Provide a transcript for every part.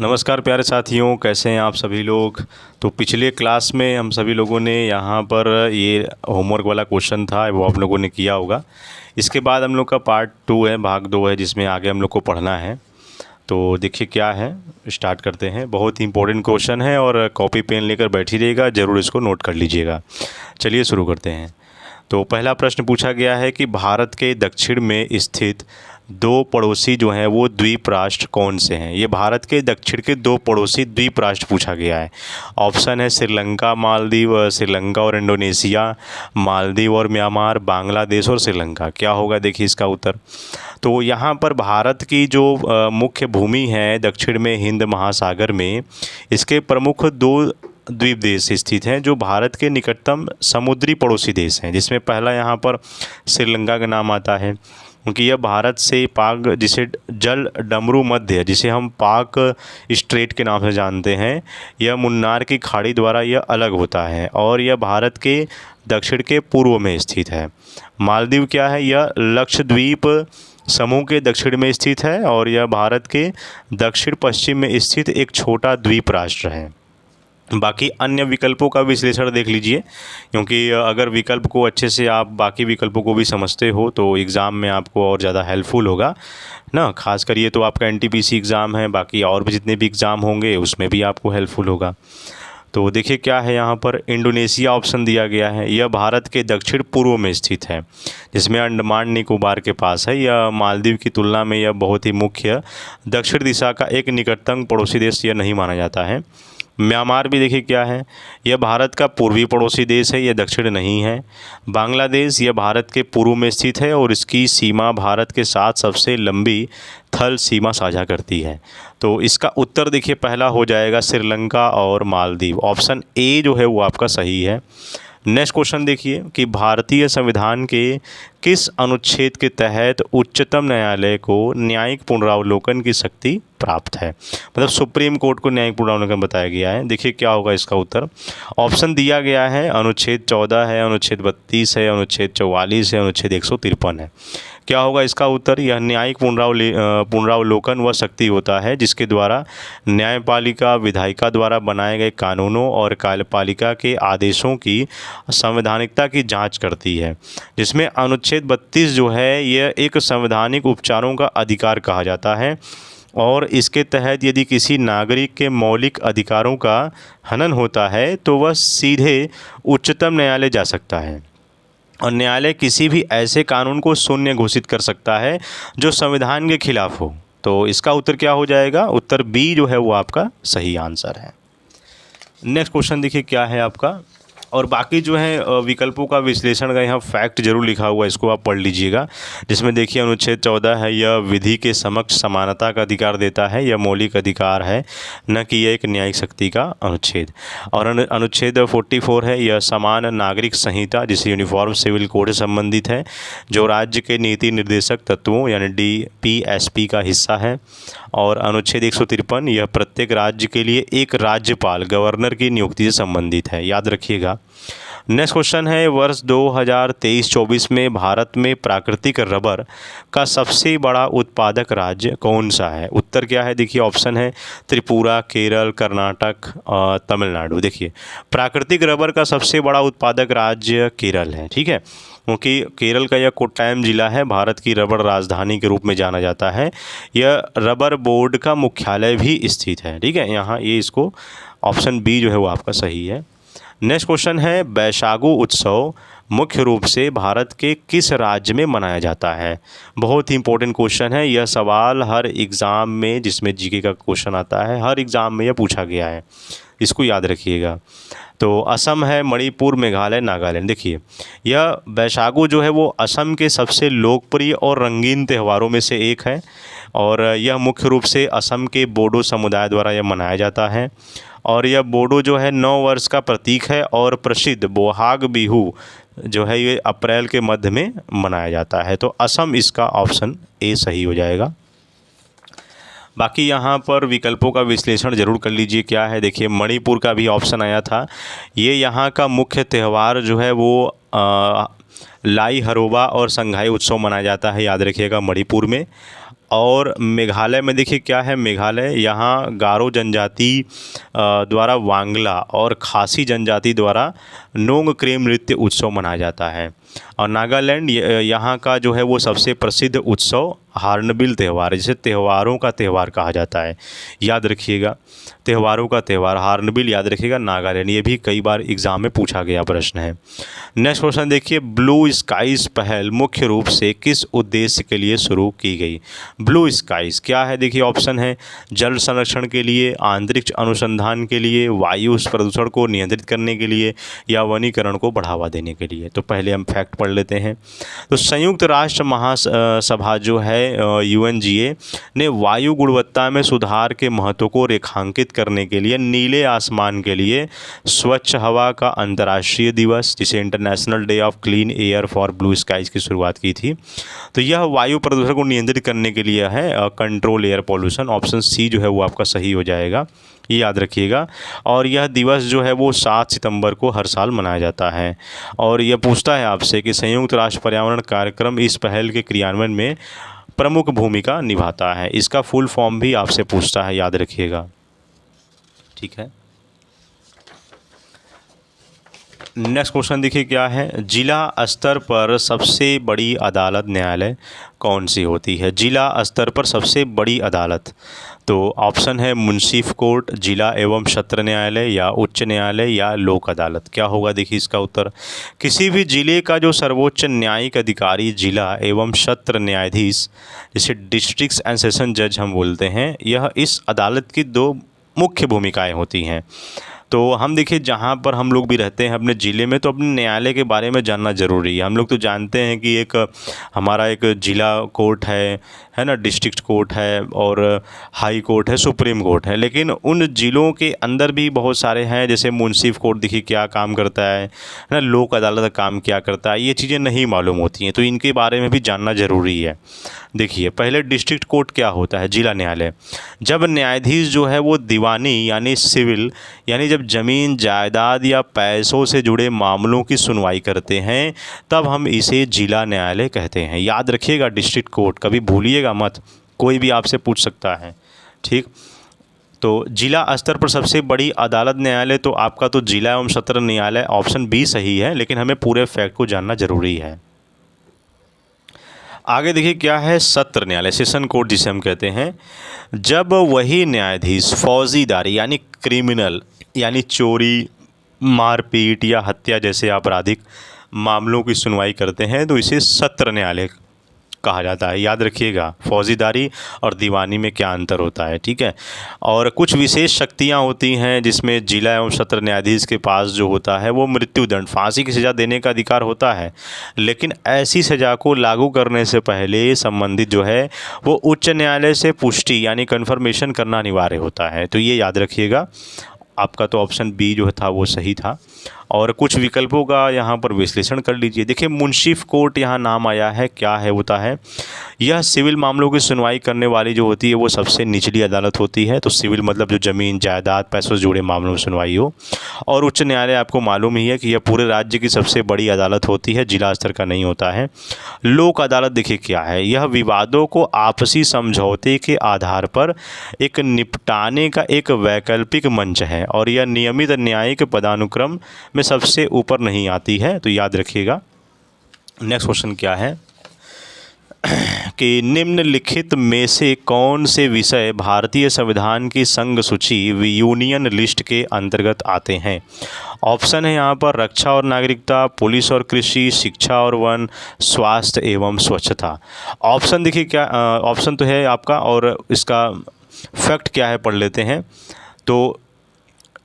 नमस्कार प्यारे साथियों, कैसे हैं आप सभी लोग। तो पिछले क्लास में हम सभी लोगों ने यहाँ पर ये होमवर्क वाला क्वेश्चन था वो आप लोगों ने किया होगा। इसके बाद हम लोग का पार्ट 2 है, भाग 2 है, जिसमें आगे हम लोग को पढ़ना है। तो देखिए क्या है, स्टार्ट करते हैं। बहुत ही इंपॉर्टेंट क्वेश्चन है और कॉपी पेन लेकर बैठी रहिएगा, ज़रूर इसको नोट कर लीजिएगा। चलिए शुरू करते हैं। तो पहला प्रश्न पूछा गया है कि भारत के दक्षिण में स्थित दो पड़ोसी जो हैं वो द्वीप राष्ट्र कौन से हैं। ये भारत के दक्षिण के दो पड़ोसी द्वीप राष्ट्र पूछा गया है। ऑप्शन है श्रीलंका, मालदीव, श्रीलंका और इंडोनेशिया, मालदीव और म्यांमार, बांग्लादेश और श्रीलंका। क्या होगा देखिए इसका उत्तर। तो यहाँ पर भारत की जो मुख्य भूमि है दक्षिण में हिंद महासागर में, इसके प्रमुख दो द्वीप देश स्थित हैं जो भारत के निकटतम समुद्री पड़ोसी देश हैं, जिसमें पहला यहाँ पर श्रीलंका का नाम आता है, क्योंकि यह भारत से पाक, जिसे जल डमरू मध्य, जिसे हम पाक स्ट्रेट के नाम से जानते हैं, यह मुन्नार की खाड़ी द्वारा यह अलग होता है और यह भारत के दक्षिण के पूर्व में स्थित है। मालदीव क्या है, यह लक्षद्वीप समूह के दक्षिण में स्थित है और यह भारत के दक्षिण पश्चिम में स्थित एक छोटा द्वीप राष्ट्र है। बाकी अन्य विकल्पों का विश्लेषण देख लीजिए, क्योंकि अगर विकल्प को अच्छे से आप बाकी विकल्पों को भी समझते हो तो एग्ज़ाम में आपको और ज़्यादा हेल्पफुल होगा ना। खास कर ये तो आपका एनटीपीसी एग्ज़ाम है, बाकी और भी जितने भी एग्ज़ाम होंगे उसमें भी आपको हेल्पफुल होगा। तो देखिए क्या है, यहाँ पर इंडोनेशिया ऑप्शन दिया गया है। यह भारत के दक्षिण पूर्व में स्थित है, जिसमें अंडमान निकोबार के पास है। यह मालदीव की तुलना में यह बहुत ही मुख्य दक्षिण दिशा का एक निकटतम पड़ोसी देश यह नहीं माना जाता है। म्यांमार भी देखिए क्या है, यह भारत का पूर्वी पड़ोसी देश है, यह दक्षिण नहीं है। बांग्लादेश यह भारत के पूर्व में स्थित है और इसकी सीमा भारत के साथ सबसे लंबी थल सीमा साझा करती है। तो इसका उत्तर देखिए पहला हो जाएगा श्रीलंका और मालदीव। ऑप्शन ए जो है वो आपका सही है। नेक्स्ट क्वेश्चन देखिए कि भारतीय संविधान के किस अनुच्छेद के तहत उच्चतम न्यायालय को न्यायिक पुनरावलोकन की शक्ति प्राप्त है। मतलब सुप्रीम कोर्ट को न्यायिक पुनरावलोकन बताया गया है। देखिए क्या होगा इसका उत्तर। ऑप्शन दिया गया है अनुच्छेद 14 है, अनुच्छेद 32 है, अनुच्छेद 44 है, अनुच्छेद 153 है। क्या होगा इसका उत्तर। यह न्यायिक पुनरावलोकन वह शक्ति होता है जिसके द्वारा न्यायपालिका विधायिका द्वारा बनाए गए कानूनों और कार्यपालिका के आदेशों की संवैधानिकता की जांच करती है। जिसमें अनुच्छेद 32 जो है यह एक संवैधानिक उपचारों का अधिकार कहा जाता है और इसके तहत यदि किसी नागरिक के मौलिक अधिकारों का हनन होता है तो वह सीधे उच्चतम न्यायालय जा सकता है और न्यायालय किसी भी ऐसे कानून को शून्य घोषित कर सकता है जो संविधान के खिलाफ हो। तो इसका उत्तर क्या हो जाएगा, उत्तर बी जो है वो आपका सही आंसर है। नेक्स्ट क्वेश्चन देखिए क्या है आपका, और बाकी जो है विकल्पों का विश्लेषण का यहाँ फैक्ट जरूर लिखा हुआ है, इसको आप पढ़ लीजिएगा। जिसमें देखिए अनुच्छेद 14 है, यह विधि के समक्ष समानता का अधिकार देता है, यह मौलिक अधिकार है, न कि यह एक न्यायिक शक्ति का अनुच्छेद। और अनुच्छेद 44 है, यह समान नागरिक संहिता जिसे यूनिफॉर्म सिविल कोड से संबंधित है, जो राज्य के नीति निर्देशक तत्वों यानी DPSP का हिस्सा है। और अनुच्छेद 153 यह प्रत्येक राज्य के लिए एक राज्यपाल गवर्नर की नियुक्ति से संबंधित है, याद रखिएगा। नेक्स्ट क्वेश्चन है, वर्ष 2023-24 में भारत में प्राकृतिक रबर का सबसे बड़ा उत्पादक राज्य कौन सा है। उत्तर क्या है देखिए, ऑप्शन है त्रिपुरा, केरल, कर्नाटक, तमिलनाडु। देखिए प्राकृतिक रबर का सबसे बड़ा उत्पादक राज्य केरल है, ठीक है, क्योंकि केरल का यह कोट्टायम जिला है, भारत की रबर राजधानी के रूप में जाना जाता है। यह रबर बोर्ड का मुख्यालय भी स्थित है, ठीक है। यहाँ ये इसको ऑप्शन बी जो है वो आपका सही है। नेक्स्ट क्वेश्चन है, बैशागु उत्सव मुख्य रूप से भारत के किस राज्य में मनाया जाता है। बहुत ही इंपॉर्टेंट क्वेश्चन है, यह सवाल हर एग्ज़ाम में, जिसमें जीके का क्वेश्चन आता है, हर एग्ज़ाम में यह पूछा गया है, इसको याद रखिएगा। तो असम है, मणिपुर, मेघालय, नागालैंड। देखिए यह बैशागु जो है वो असम के सबसे लोकप्रिय और रंगीन त्योहारों में से एक है और यह मुख्य रूप से असम के बोडो समुदाय द्वारा यह मनाया जाता है। और यह बोडो जो है 9 वर्ष का प्रतीक है और प्रसिद्ध बोहाग बिहू जो है ये अप्रैल के मध्य में मनाया जाता है। तो असम इसका ऑप्शन ए सही हो जाएगा। बाकी यहाँ पर विकल्पों का विश्लेषण जरूर कर लीजिए क्या है। देखिए मणिपुर का भी ऑप्शन आया था, ये यहाँ का मुख्य त्यौहार जो है वो लाई हरोबा और संघाई उत्सव मनाया जाता है, याद रखिएगा, मणिपुर में। और मेघालय में देखिए क्या है, मेघालय यहाँ गारो जनजाति द्वारा वांगला और खासी जनजाति द्वारा नोंगक्रेम नृत्य उत्सव मनाया जाता है। और नागालैंड यहाँ का जो है वो सबसे प्रसिद्ध उत्सव हार्नबिल त्यौहार है, जिसे त्योहारों का त्यौहार कहा जाता है। याद रखिएगा, त्योहारों का त्यौहार हार्नबिल याद रखिएगा, नागालैंड। ये भी कई बार एग्जाम में पूछा गया प्रश्न है। नेक्स्ट क्वेश्चन देखिए, ब्लू स्काईज पहल मुख्य रूप से किस उद्देश्य के लिए शुरू की गई? ब्लू स्काईज क्या है? देखिए ऑप्शन है जल संरक्षण के लिए, अंतरिक्ष अनुसंधान के लिए, वायु प्रदूषण को नियंत्रित करने के लिए, या वनीकरण को बढ़ावा देने के लिए। तो पहले हम फैक्ट पढ़ लेते हैं। तो संयुक्त राष्ट्र महासभा जो है UNGA ने वायु गुणवत्ता में सुधार के महत्व को रेखांकित करने के लिए नीले आसमान के लिए स्वच्छ हवा का अंतर्राष्ट्रीय दिवस, जिसे international day of clean air for blue skies की शुरुआत की थी। तो यह वायु प्रदूषण को नियंत्रित करने के लिए है, control air pollution. Option C जो है वो आपका सही हो जाएगा, ये याद रखिएगा। और यह दिवस जो है वो 7 सितंबर को हर साल मनाया जाता है। और यह पूछता है आपसे कि संयुक्त राष्ट्र पर्यावरण कार्यक्रम इस पहल के क्रियान्वयन में प्रमुख भूमिका निभाता है। इसका फुल फॉर्म भी आपसे पूछता है, याद रखिएगा। ठीक है, नेक्स्ट क्वेश्चन देखिए क्या है, जिला स्तर पर सबसे बड़ी अदालत न्यायालय कौन सी होती है? जिला स्तर पर सबसे बड़ी अदालत, तो ऑप्शन है मुंसिफ कोर्ट, जिला एवं सत्र न्यायालय, या उच्च न्यायालय, या लोक अदालत। क्या होगा देखिए इसका उत्तर, किसी भी जिले का जो सर्वोच्च न्यायिक अधिकारी जिला एवं सत्र न्यायाधीश, जिसे डिस्ट्रिक्ट एंड सेशन जज हम बोलते हैं, यह इस अदालत की 2 मुख्य भूमिकाएं होती हैं। तो हम देखिए जहाँ पर हम लोग भी रहते हैं अपने ज़िले में, तो अपने न्यायालय के बारे में जानना ज़रूरी है। हम लोग तो जानते हैं कि एक हमारा एक ज़िला कोर्ट है ना, डिस्ट्रिक्ट कोर्ट है, और हाई कोर्ट है, सुप्रीम कोर्ट है। लेकिन उन ज़िलों के अंदर भी बहुत सारे हैं, जैसे मुंसिफ कोर्ट देखिए क्या काम करता है ना, लोक अदालत का काम क्या करता है, ये चीज़ें नहीं मालूम होती हैं, तो इनके बारे में भी जानना ज़रूरी है। देखिए पहले डिस्ट्रिक्ट कोर्ट क्या होता है, जिला न्यायालय। जब न्यायाधीश जो है वो दीवानी यानी सिविल, यानी जब ज़मीन जायदाद या पैसों से जुड़े मामलों की सुनवाई करते हैं, तब हम इसे जिला न्यायालय कहते हैं। याद रखिएगा डिस्ट्रिक्ट कोर्ट, कभी भूलिएगा मत, कोई भी आपसे पूछ सकता है। ठीक, तो जिला स्तर पर सबसे बड़ी अदालत न्यायालय, तो आपका तो जिला एवं सत्र न्यायालय ऑप्शन बी सही है, लेकिन हमें पूरे फैक्ट को जानना जरूरी है। आगे देखिए क्या है, सत्र न्यायालय, सेशन कोर्ट जिसे हम कहते हैं। जब वही न्यायाधीश फौजीदारी यानी क्रिमिनल, यानी चोरी, मारपीट या हत्या जैसे आपराधिक मामलों की सुनवाई करते हैं, तो इसे सत्र न्यायालय कहा जाता है। याद रखिएगा फौजीदारी और दीवानी में क्या अंतर होता है। ठीक है, और कुछ विशेष शक्तियां होती हैं जिसमें जिला एवं सत्र न्यायाधीश के पास जो होता है वो मृत्युदंड, फांसी की सज़ा देने का अधिकार होता है। लेकिन ऐसी सज़ा को लागू करने से पहले संबंधित जो है वो उच्च न्यायालय से पुष्टि यानी कन्फर्मेशन करना अनिवार्य होता है। तो ये याद रखिएगा, आपका तो ऑप्शन बी जो था वो सही था। और कुछ विकल्पों का यहाँ पर विश्लेषण कर लीजिए। देखिए मुंसिफ कोर्ट यहाँ नाम आया है, क्या है होता है, यह सिविल मामलों की सुनवाई करने वाली जो होती है वो सबसे निचली अदालत होती है। तो सिविल मतलब जो ज़मीन जायदाद पैसों से जुड़े मामलों में सुनवाई हो। और उच्च न्यायालय आपको मालूम ही है कि यह पूरे राज्य की सबसे बड़ी अदालत होती है, जिला स्तर का नहीं होता है। लोक अदालत देखिए क्या है, यह विवादों को आपसी समझौते के आधार पर एक निपटाने का एक वैकल्पिक मंच है, और यह नियमित न्यायिक पदानुक्रम में सबसे ऊपर नहीं आती है। तो याद रखिएगा। नेक्स्ट क्वेश्चन क्या है कि निम्नलिखित में से कौन से विषय भारतीय संविधान की संघ सूची यूनियन लिस्ट के अंतर्गत आते हैं? ऑप्शन है यहाँ पर रक्षा और नागरिकता, पुलिस और कृषि, शिक्षा और वन, स्वास्थ्य एवं स्वच्छता। ऑप्शन देखिए क्या, ऑप्शन तो है आपका, और इसका फैक्ट क्या है पढ़ लेते हैं। तो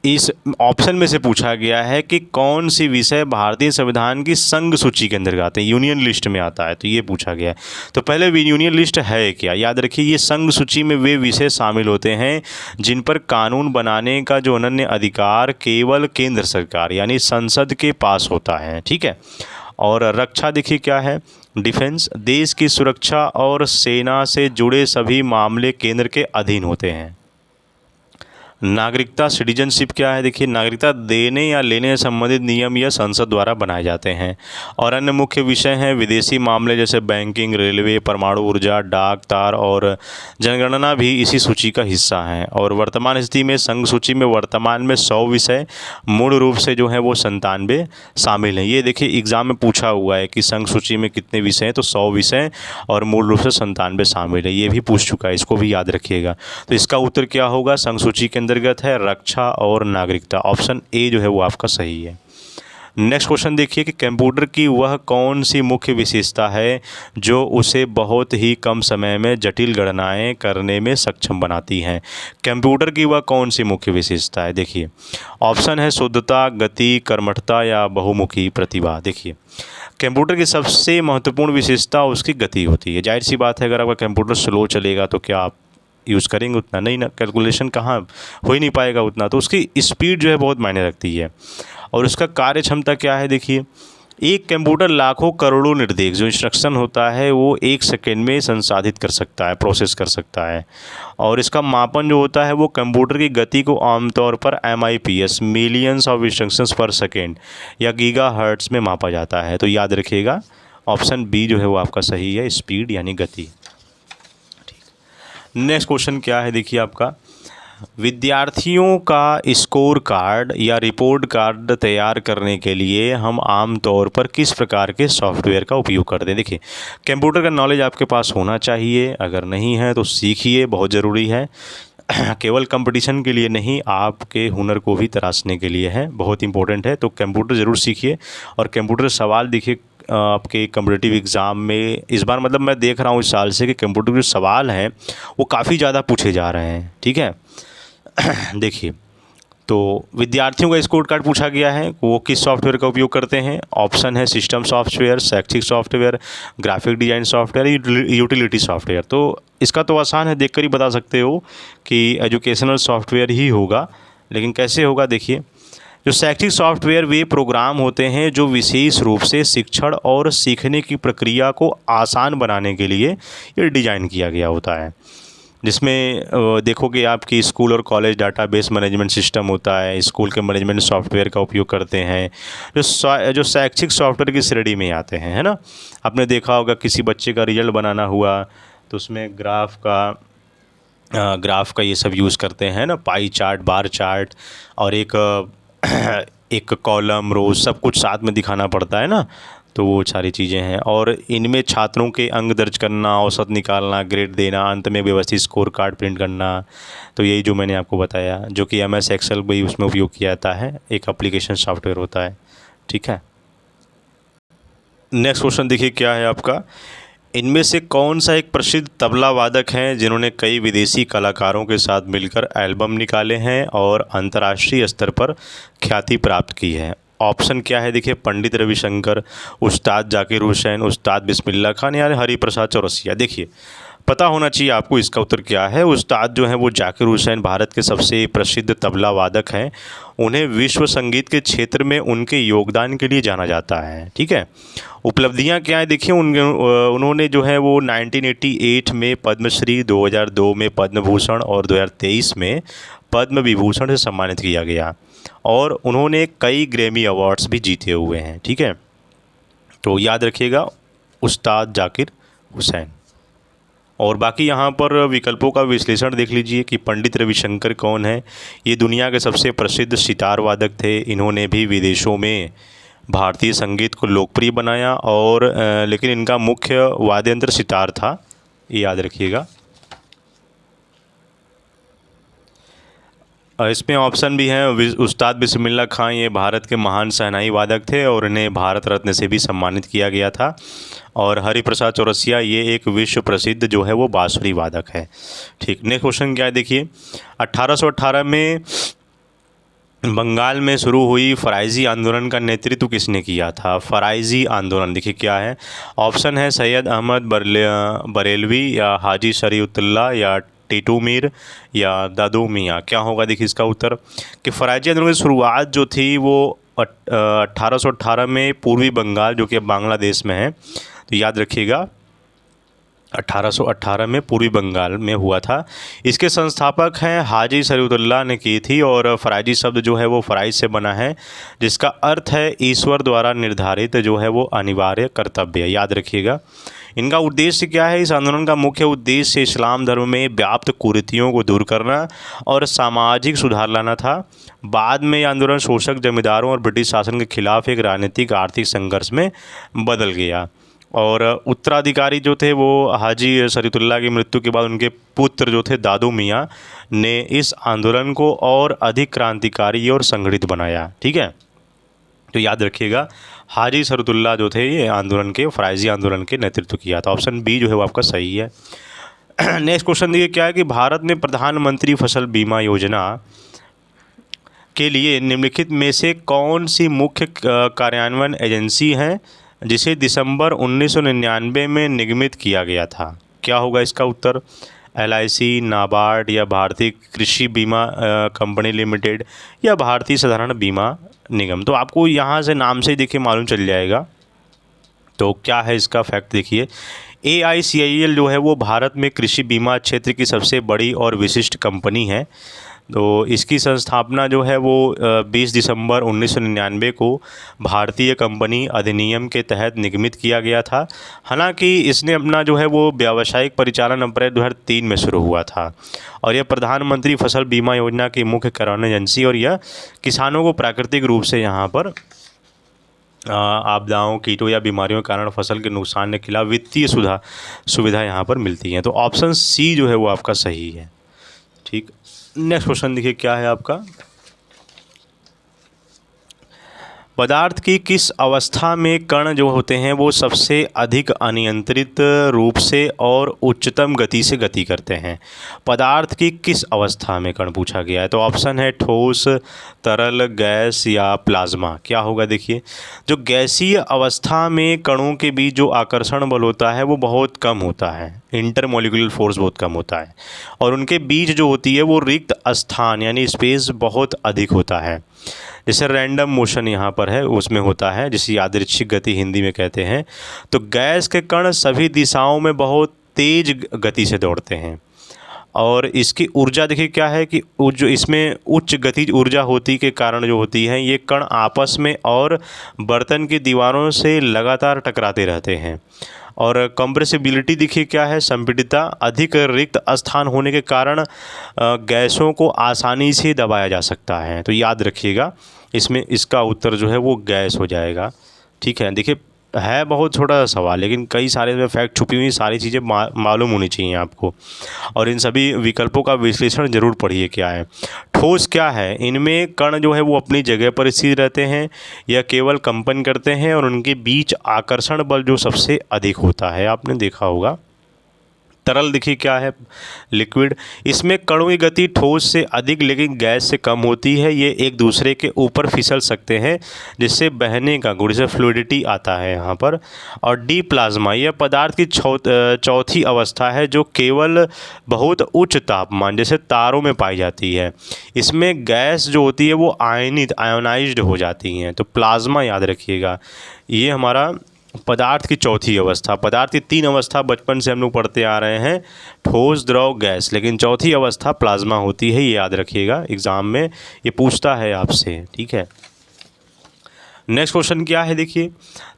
इस ऑप्शन में से पूछा गया है कि कौन सी विषय भारतीय संविधान की संघ सूची के अंदर आते हैं, यूनियन लिस्ट में आता है, तो ये पूछा गया है। तो पहले यूनियन लिस्ट है क्या, याद रखिए ये संघ सूची में वे विषय शामिल होते हैं जिन पर कानून बनाने का जो अनन्य अधिकार केवल केंद्र सरकार यानी संसद के पास होता है। ठीक है, और रक्षा देखिए क्या है, डिफेंस, देश की सुरक्षा और सेना से जुड़े सभी मामले केंद्र के अधीन होते हैं। नागरिकता सिटीजनशिप क्या है? देखिए, नागरिकता देने या लेने से संबंधित नियम यह संसद द्वारा बनाए जाते हैं। और अन्य मुख्य विषय हैं विदेशी मामले जैसे बैंकिंग, रेलवे, परमाणु ऊर्जा, डाक तार और जनगणना भी इसी सूची का हिस्सा हैं। और वर्तमान स्थिति में संघ सूची में वर्तमान में 100 विषय मूल रूप से जो है वो 97 शामिल हैं। ये देखिए एग्ज़ाम में पूछा हुआ है कि संघ सूची में कितने विषय हैं, तो 100 विषय और मूल रूप से 97 शामिल है। ये भी पूछ चुका है, इसको भी याद रखिएगा। तो इसका उत्तर क्या होगा? संघ सूची के अंतर्गत है रक्षा और नागरिकता। ऑप्शन ए जो है वो आपका सही है। नेक्स्ट क्वेश्चन देखिए कि कंप्यूटर की वह कौन सी मुख्य विशेषता है जो उसे बहुत ही कम समय में जटिल गणनाएं करने में सक्षम बनाती हैं? कंप्यूटर की वह कौन सी मुख्य विशेषता है? देखिए, ऑप्शन है शुद्धता, गति, कर्मठता या बहुमुखी प्रतिभा। देखिए, कंप्यूटर की सबसे महत्वपूर्ण विशेषता उसकी गति होती है। जाहिर सी बात है, अगर आपका कंप्यूटर स्लो चलेगा तो क्या आप यूज़ करेंगे उतना? नहीं ना, कैलकुलेशन कहाँ हो ही नहीं पाएगा उतना। तो उसकी स्पीड जो है बहुत मायने रखती है। और उसका कार्य क्षमता क्या है? देखिए, एक कंप्यूटर लाखों करोड़ों निर्देश जो इंस्ट्रक्शन होता है वो 1 सेकेंड में संसाधित कर सकता है, प्रोसेस कर सकता है। और इसका मापन जो होता है वो कंप्यूटर की गति को आमतौर पर MIPS मिलियंस ऑफ इंस्ट्रक्शंस पर सेकेंड या गीगाहर्ट्ज़ में मापा जाता है। तो याद रखिएगा, ऑप्शन बी जो है वो आपका सही है, स्पीड यानी गति। नेक्स्ट क्वेश्चन क्या है? देखिए आपका, विद्यार्थियों का स्कोर कार्ड या रिपोर्ट कार्ड तैयार करने के लिए हम आम तौर पर किस प्रकार के सॉफ्टवेयर का उपयोग करते हैं? देखिए, कंप्यूटर का नॉलेज आपके पास होना चाहिए, अगर नहीं है तो सीखिए, बहुत ज़रूरी है। केवल कंपटीशन के लिए नहीं, आपके हुनर को भी तराशने के लिए है, बहुत इंपॉर्टेंट है। तो कंप्यूटर ज़रूर सीखिए। और कंप्यूटर सवाल देखिए आपके कॉम्पिटिटिव एग्ज़ाम में इस बार, मतलब मैं देख रहा हूँ इस साल से कि कंप्यूटर के सवाल हैं वो काफ़ी ज़्यादा पूछे जा रहे हैं। ठीक है, देखिए, तो विद्यार्थियों का स्कोर कार्ड पूछा गया है, वो किस सॉफ्टवेयर का उपयोग करते हैं? ऑप्शन है सिस्टम सॉफ्टवेयर, शैक्षिक software, graphic design software, utility software. तो इसका तो आसान है, देखकर ही बता सकते हो कि एजुकेशनल सॉफ्टवेयर ही होगा। लेकिन कैसे होगा? देखिए, जो शैक्षिक सॉफ्टवेयर वे प्रोग्राम होते हैं जो विशेष रूप से शिक्षण और सीखने की प्रक्रिया को आसान बनाने के लिए ये डिज़ाइन किया गया होता है। जिसमें देखोगे आपकी स्कूल और कॉलेज डाटाबेस मैनेजमेंट सिस्टम होता है, स्कूल के मैनेजमेंट सॉफ्टवेयर का उपयोग करते हैं जो शैक्षिक सॉफ्टवेयर की श्रेणी में आते हैं, है ना। आपने देखा होगा किसी बच्चे का रिजल्ट बनाना हुआ तो उसमें ग्राफ का ये सब यूज़ करते हैं ना, पाई चार्ट, बार चार्ट और एक कॉलम, रोज, सब कुछ साथ में दिखाना पड़ता है ना। तो वो सारी चीज़ें हैं और इनमें छात्रों के अंक दर्ज करना, औसत निकालना, ग्रेड देना, अंत में व्यवस्थित स्कोर कार्ड प्रिंट करना। तो यही जो मैंने आपको बताया, जो कि MS एक्सेल भी उसमें उपयोग किया जाता है, एक एप्लीकेशन सॉफ्टवेयर होता है। ठीक है, नेक्स्ट क्वेश्चन देखिए क्या है आपका, इनमें से कौन सा एक प्रसिद्ध तबला वादक हैं जिन्होंने कई विदेशी कलाकारों के साथ मिलकर एल्बम निकाले हैं और अंतर्राष्ट्रीय स्तर पर ख्याति प्राप्त की है? ऑप्शन क्या है? देखिए, पंडित रविशंकर, उस्ताद जाकिर हुसैन, उस्ताद बिस्मिल्लाह खान या हरिप्रसाद चौरसिया। देखिए, पता होना चाहिए आपको इसका उत्तर क्या है। उस्ताद जो हैं वो जाकिर हुसैन भारत के सबसे प्रसिद्ध तबला वादक हैं। उन्हें विश्व संगीत के क्षेत्र में उनके योगदान के लिए जाना जाता है। ठीक है, उपलब्धियां क्या है? देखिए, उन्होंने जो है वो 1988 में पद्मश्री, 2002 में पद्म भूषण और 2023 में पद्म विभूषण से सम्मानित किया गया और उन्होंने कई ग्रैमी अवार्ड्स भी जीते हुए हैं। ठीक है, तो याद रखिएगा उस्ताद जाकिर हुसैन। और बाकी यहाँ पर विकल्पों का विश्लेषण देख लीजिए कि पंडित रविशंकर कौन है। ये दुनिया के सबसे प्रसिद्ध सितार वादक थे। इन्होंने भी विदेशों में भारतीय संगीत को लोकप्रिय बनाया और लेकिन इनका मुख्य वाद्य यंत्र सितार था, ये याद रखिएगा। इसमें ऑप्शन भी हैं, उस्ताद बिस्मिल्लाह खान ये भारत के महान शहनाई वादक थे और इन्हें भारत रत्न से भी सम्मानित किया गया था। और हरिप्रसाद चौरसिया ये एक विश्व प्रसिद्ध जो है वो बांसुरी वादक है। ठीक, नेक्स्ट क्वेश्चन क्या है? देखिए, 1818 में बंगाल में शुरू हुई फ़राइज़ी आंदोलन का नेतृत्व किसने किया था? फ़राइज़ी आंदोलन देखिए क्या है। ऑप्शन है सैयद अहमद बरेलवी या हाजी शरीउतुल्लाह या टीटू मीर या दादू मियाँ। क्या होगा? देखिए इसका उत्तर कि फ़राइज़ी आंदोलन की शुरुआत जो थी वो 1818 में पूर्वी बंगाल जो कि अब बांग्लादेश में है। तो याद रखिएगा 1818 में पूर्वी बंगाल में हुआ था। इसके संस्थापक हैं हाजी शरीयतुल्लाह ने की थी, और फ़राइज़ी शब्द जो है वो फ़राइज़ से बना है, जिसका अर्थ है ईश्वर द्वारा निर्धारित जो है वो अनिवार्य कर्तव्य। याद रखिएगा। इनका उद्देश्य क्या है? इस आंदोलन का मुख्य उद्देश्य इस्लाम धर्म में व्याप्त कुरीतियों को दूर करना और सामाजिक सुधार लाना था। बाद में यह आंदोलन शोषक जमींदारों और ब्रिटिश शासन के खिलाफ एक राजनीतिक आर्थिक संघर्ष में बदल गया। और उत्तराधिकारी जो थे वो हाजी शरीयतुल्लाह की मृत्यु के बाद उनके पुत्र जो थे दादू मियाँ ने इस आंदोलन को और अधिक क्रांतिकारी और संगठित बनाया। ठीक है, तो याद रखिएगा, हाजी शरीयतुल्लाह जो थे ये आंदोलन के फ़राइज़ी आंदोलन के नेतृत्व किया था। ऑप्शन बी जो है वो आपका सही है। नेक्स्ट क्वेश्चन देखिए क्या है कि भारत में प्रधानमंत्री फसल बीमा योजना के लिए निम्नलिखित में से कौन सी मुख्य कार्यान्वयन एजेंसी है जिसे दिसंबर 1999 में निगमित किया गया था? क्या होगा इसका उत्तर? LIC, नाबार्ड, या भारतीय कृषि बीमा कंपनी लिमिटेड, या भारतीय साधारण बीमा निगम? तो आपको यहाँ से नाम से ही देखिए मालूम चल जाएगा। तो क्या है इसका फैक्ट देखिए, AICIL जो है वो भारत में कृषि बीमा क्षेत्र की सबसे बड़ी और विशिष्ट कंपनी है। तो इसकी संस्थापना जो है वो 20 दिसंबर 1999 को भारतीय कंपनी अधिनियम के तहत निगमित किया गया था। हालांकि इसने अपना जो है वो व्यावसायिक परिचालन अप्रैल 2003 में शुरू हुआ था, और यह प्रधानमंत्री फसल बीमा योजना की मुख्य कार्यान्वयन एजेंसी, और यह किसानों को प्राकृतिक रूप से यहाँ पर आपदाओं, कीटों या बीमारियों के कारण फसल के नुकसान के खिलाफ वित्तीय सुविधा यहाँ पर मिलती है। तो ऑप्शन सी जो है वो आपका सही है। ठीक, नेक्स्ट क्वेश्चन देखिए क्या है आपका, पदार्थ की किस अवस्था में कण जो होते हैं वो सबसे अधिक अनियंत्रित रूप से और उच्चतम गति से गति करते हैं? पदार्थ की किस अवस्था में कण पूछा गया है। तो ऑप्शन है ठोस, तरल, गैस या प्लाज्मा। क्या होगा देखिए, जो गैसीय अवस्था में कणों के बीच जो आकर्षण बल होता है वो बहुत कम होता है, इंटरमोलिकुलर फोर्स बहुत कम होता है, और उनके बीच जो होती है वो रिक्त स्थान यानी स्पेस बहुत अधिक होता है। जैसे रैंडम मोशन यहाँ पर है उसमें होता है, जिसे यादृच्छिक गति हिंदी में कहते हैं। तो गैस के कण सभी दिशाओं में बहुत तेज गति से दौड़ते हैं, और इसकी ऊर्जा देखिए क्या है कि जो इसमें उच्च गतिज ऊर्जा होती के कारण जो होती है ये कण आपस में और बर्तन की दीवारों से लगातार टकराते रहते हैं। और कंप्रेसिबिलिटी देखिए क्या है, संपीड़ितता, अधिक रिक्त स्थान होने के कारण गैसों को आसानी से दबाया जा सकता है। तो याद रखिएगा इसमें इसका उत्तर जो है वो गैस हो जाएगा। ठीक है, देखिए है बहुत छोटा सा सवाल, लेकिन कई सारे इसमें फैक्ट छुपी हुई सारी चीज़ें मालूम होनी चाहिए आपको, और इन सभी विकल्पों का विश्लेषण जरूर पढ़िए। क्या है ठोस, क्या है इनमें कण जो है वो अपनी जगह पर स्थिर रहते हैं या केवल कंपन करते हैं, और उनके बीच आकर्षण बल जो सबसे अधिक होता है, आपने देखा होगा। तरल देखिए क्या है, लिक्विड, इसमें कणों की गति ठोस से अधिक लेकिन गैस से कम होती है। ये एक दूसरे के ऊपर फिसल सकते हैं जिससे बहने का गुण, जैसे फ्लूइडिटी आता है यहाँ पर। और डी प्लाज्मा, यह पदार्थ की चौथी अवस्था है जो केवल बहुत उच्च तापमान जैसे तारों में पाई जाती है। इसमें गैस जो होती है वो आयोनाइज्ड हो जाती हैं। तो प्लाज्मा याद रखिएगा, ये हमारा पदार्थ की चौथी अवस्था। पदार्थ की 3 अवस्था बचपन से हम लोग पढ़ते आ रहे हैं, ठोस, द्रव, गैस, लेकिन चौथी अवस्था प्लाज्मा होती है, ये याद रखिएगा, एग्ज़ाम में ये पूछता है आपसे। ठीक है, नेक्स्ट क्वेश्चन क्या है देखिए,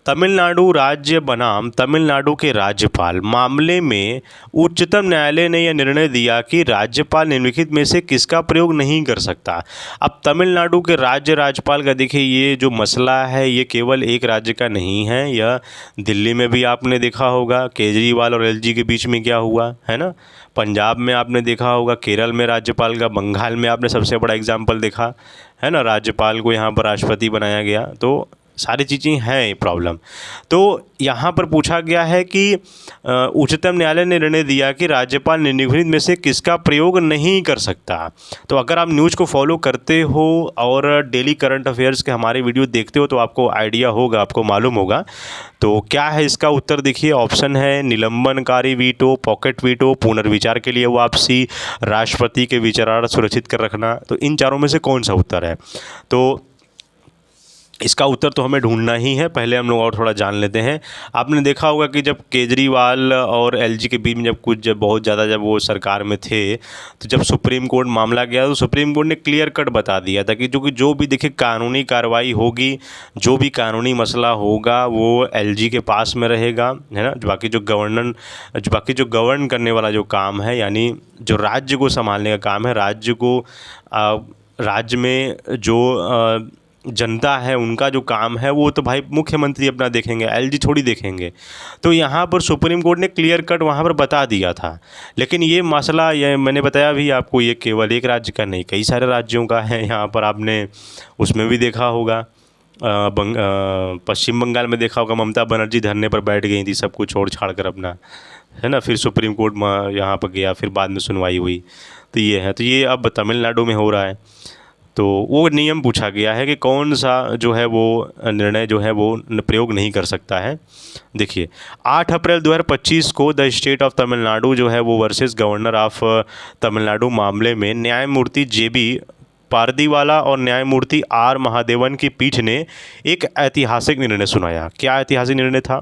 तमिलनाडु राज्य बनाम तमिलनाडु के राज्यपाल मामले में उच्चतम न्यायालय ने यह निर्णय दिया कि राज्यपाल निम्नलिखित में से किसका प्रयोग नहीं कर सकता। अब तमिलनाडु के राज्यपाल का देखिए ये जो मसला है ये केवल एक राज्य का नहीं है, यह दिल्ली में भी आपने देखा होगा केजरीवाल और LG के बीच में क्या हुआ है ना, पंजाब में आपने देखा होगा, केरल में राज्यपाल का, बंगाल में आपने सबसे बड़ा एग्जाम्पल देखा है ना, राज्यपाल को यहाँ पर राष्ट्रपति बनाया गया। तो सारी चीज़ें हैं प्रॉब्लम। तो यहाँ पर पूछा गया है कि उच्चतम न्यायालय ने निर्णय दिया कि राज्यपाल निम्नलिखित में से किसका प्रयोग नहीं कर सकता। तो अगर आप न्यूज़ को फॉलो करते हो और डेली करंट अफेयर्स के हमारे वीडियो देखते हो तो आपको आइडिया होगा, आपको मालूम होगा। तो क्या है इसका उत्तर देखिए, ऑप्शन है निलंबनकारी वीटो, पॉकेट वीटो, पुनर्विचार के लिए वापसी, राष्ट्रपति के विचारार्थ सुरक्षित कर रखना। तो इन चारों में से कौन सा उत्तर है? तो इसका उत्तर तो हमें ढूंढना ही है। पहले हम लोग और थोड़ा जान लेते हैं। आपने देखा होगा कि जब केजरीवाल और एलजी के बीच में जब बहुत ज़्यादा जब वो सरकार में थे, तो जब सुप्रीम कोर्ट मामला गया तो सुप्रीम कोर्ट ने क्लियर कट बता दिया था कि जो भी देखिए कानूनी कार्रवाई होगी, जो भी कानूनी मसला होगा वो एलजी के पास में रहेगा, है ना। बाकी जो गवर्न करने वाला जो काम है, यानी जो राज्य को संभालने का काम है, राज्य में जो जनता है उनका जो काम है वो तो भाई मुख्यमंत्री अपना देखेंगे, एलजी थोड़ी देखेंगे। तो यहाँ पर सुप्रीम कोर्ट ने क्लियर कट वहाँ पर बता दिया था। लेकिन ये मसला, ये मैंने बताया भी आपको, ये केवल एक राज्य का नहीं, कई सारे राज्यों का है। यहाँ पर आपने उसमें भी देखा होगा, पश्चिम बंगाल में देखा होगा, ममता बनर्जी धरने पर बैठ गई थी सब कुछ छोड़ छाड़ कर अपना, है ना। फिर सुप्रीम कोर्ट में यहाँ पर गया, फिर बाद में सुनवाई हुई। तो ये है, तो ये अब तमिलनाडु में हो रहा है। तो वो नियम पूछा गया है कि कौन सा जो है वो निर्णय जो है वो प्रयोग नहीं कर सकता है। देखिए 8 अप्रैल 2025 को द स्टेट ऑफ तमिलनाडु जो है वो वर्सेस गवर्नर ऑफ तमिलनाडु मामले में न्यायमूर्ति जेबी पारदीवाला और न्यायमूर्ति आर महादेवन की पीठ ने एक ऐतिहासिक निर्णय सुनाया। क्या ऐतिहासिक निर्णय था?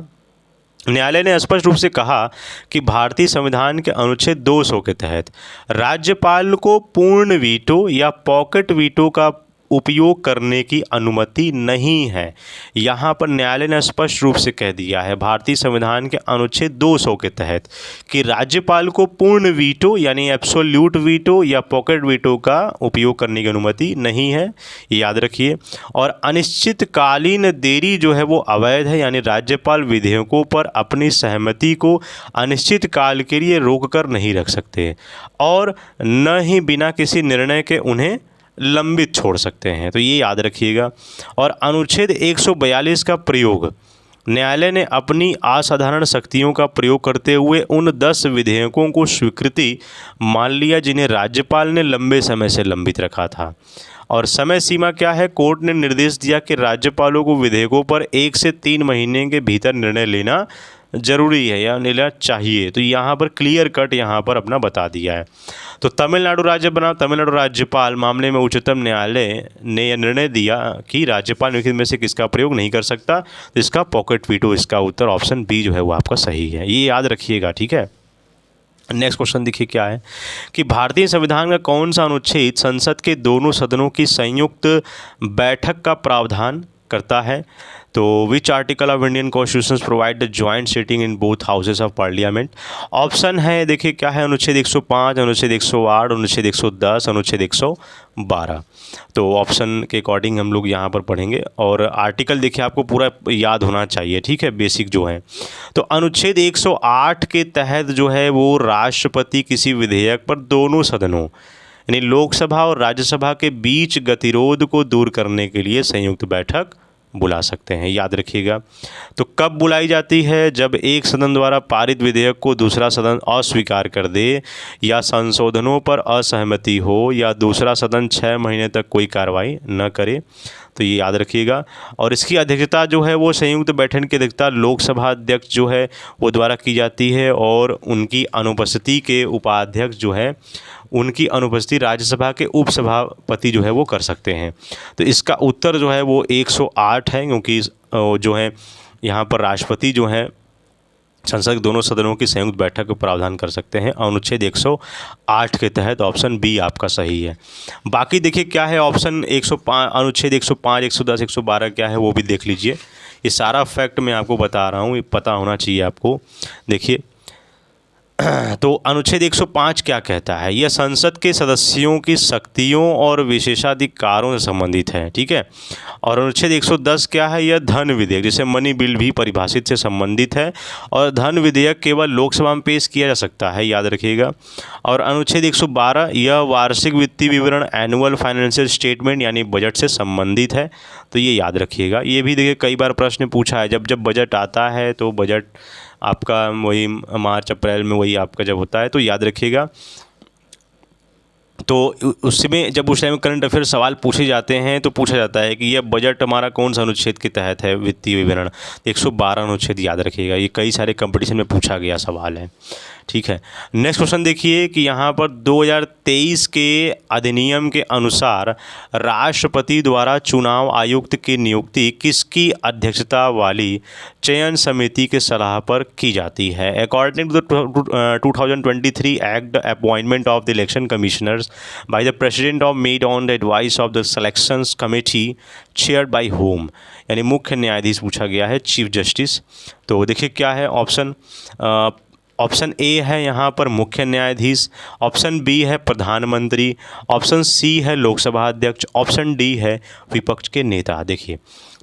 न्यायालय ने स्पष्ट रूप से कहा कि भारतीय संविधान के अनुच्छेद 200 के तहत राज्यपाल को पूर्ण वीटो या पॉकेट वीटो का उपयोग करने की अनुमति नहीं है। यहाँ पर न्यायालय ने स्पष्ट रूप से कह दिया है भारतीय संविधान के अनुच्छेद 200 के तहत कि राज्यपाल को पूर्ण वीटो यानी एब्सोल्यूट वीटो या पॉकेट वीटो का उपयोग करने की अनुमति नहीं है, ये याद रखिए। और अनिश्चितकालीन देरी जो है वो अवैध है, यानी राज्यपाल विधेयकों पर अपनी सहमति को अनिश्चित काल के लिए रोक कर नहीं रख सकते और न ही बिना किसी निर्णय के उन्हें लंबित छोड़ सकते हैं। तो ये याद रखिएगा। और अनुच्छेद 142 का प्रयोग, न्यायालय ने अपनी असाधारण शक्तियों का प्रयोग करते हुए उन 10 विधेयकों को स्वीकृति मान लिया जिन्हें राज्यपाल ने लंबे समय से लंबित रखा था। और समय सीमा क्या है? कोर्ट ने निर्देश दिया कि राज्यपालों को विधेयकों पर 1 से 3 महीने के भीतर निर्णय लेना जरूरी है या लेना चाहिए। तो यहाँ पर क्लियर कट यहाँ पर अपना बता दिया है। तो तमिलनाडु राज्य बना, तमिलनाडु राज्यपाल मामले में उच्चतम न्यायालय ने यह निर्णय दिया कि राज्यपाल निम्नलिखित में से किसका प्रयोग नहीं कर सकता। तो इसका पॉकेट वीटो, इसका उत्तर ऑप्शन बी जो है वो आपका सही है। ये याद रखिएगा, ठीक है। नेक्स्ट क्वेश्चन देखिए क्या है कि भारतीय संविधान का कौन सा अनुच्छेद संसद के दोनों सदनों की संयुक्त बैठक का प्रावधान करता है? तो which article of Indian constitution provide the joint seating in both houses of parliament? Option है, देखिए क्या है, अनुच्छेद 105, अनुच्छेद 108, अनुच्छेद 110, अनुच्छेद 112। तो ऑप्शन के अकॉर्डिंग हम लोग यहाँ पर पढ़ेंगे और आर्टिकल देखिए आपको पूरा याद होना चाहिए, ठीक है, बेसिक जो है। तो अनुच्छेद 108 के तहत जो है वो राष्ट्रपति किसी विधेयक पर दोनों सदनों यानी लोकसभा और राज्यसभा के बीच गतिरोध को दूर करने के लिए संयुक्त बैठक बुला सकते हैं, याद रखिएगा। तो कब बुलाई जाती है? जब एक सदन द्वारा पारित विधेयक को दूसरा सदन अस्वीकार कर दे या संशोधनों पर असहमति हो या दूसरा सदन 6 महीने तक कोई कार्रवाई न करे। तो ये याद रखिएगा। और इसकी अध्यक्षता जो है वो संयुक्त बैठक की अध्यक्षता लोकसभा अध्यक्ष जो है वो द्वारा की जाती है और उनकी अनुपस्थिति के उपाध्यक्ष जो है उनकी अनुपस्थिति राज्यसभा के उपसभापति जो है वो कर सकते हैं। तो इसका उत्तर जो है वो 108 है, क्योंकि जो है यहाँ पर राष्ट्रपति जो है संसद के दोनों सदनों की संयुक्त बैठक का प्रावधान कर सकते हैं अनुच्छेद 108 के तहत। ऑप्शन बी आपका सही है। बाकी देखिए क्या है, ऑप्शन 105, अनुच्छेद 105, 110, 112 क्या है वो भी देख लीजिए। ये सारा फैक्ट मैं आपको बता रहा हूँ, ये पता होना चाहिए आपको। देखिए तो अनुच्छेद 105 क्या कहता है? यह संसद के सदस्यों की शक्तियों और विशेषाधिकारों से संबंधित है, ठीक है। और अनुच्छेद 110 क्या है? यह धन विधेयक, जैसे मनी बिल भी परिभाषित से संबंधित है और धन विधेयक केवल लोकसभा में पेश किया जा सकता है, याद रखिएगा। और अनुच्छेद 112 यह वार्षिक वित्तीय विवरण एनुअल फाइनेंशियल स्टेटमेंट यानी बजट से संबंधित है। तो ये याद रखिएगा। ये भी देखिए कई बार प्रश्न पूछा है, जब बजट आता है तो बजट आपका वही मार्च अप्रैल में वही आपका जब होता है, तो याद रखिएगा। तो उसमें जब उस टाइम करंट अफेयर सवाल पूछे जाते हैं तो पूछा जाता है कि यह बजट हमारा कौन सा अनुच्छेद के तहत है वित्तीय विवरण, 112 अनुच्छेद, याद रखिएगा। ये कई सारे कंपटीशन में पूछा गया सवाल है, ठीक है। नेक्स्ट क्वेश्चन देखिए कि यहाँ पर 2023 के अधिनियम के अनुसार राष्ट्रपति द्वारा चुनाव आयुक्त की नियुक्ति किसकी अध्यक्षता वाली चयन समिति के सलाह पर की जाती है? According to the 2023 act, appointment of the election commissioners by the president of made on the advice of the selections committee chaired by home, यानी मुख्य न्यायाधीश पूछा गया है, चीफ जस्टिस। तो देखिए क्या है ऑप्शन ए है यहाँ पर मुख्य न्यायाधीश, ऑप्शन बी है प्रधानमंत्री, ऑप्शन सी है लोकसभा अध्यक्ष, ऑप्शन डी है विपक्ष के नेता। देखिए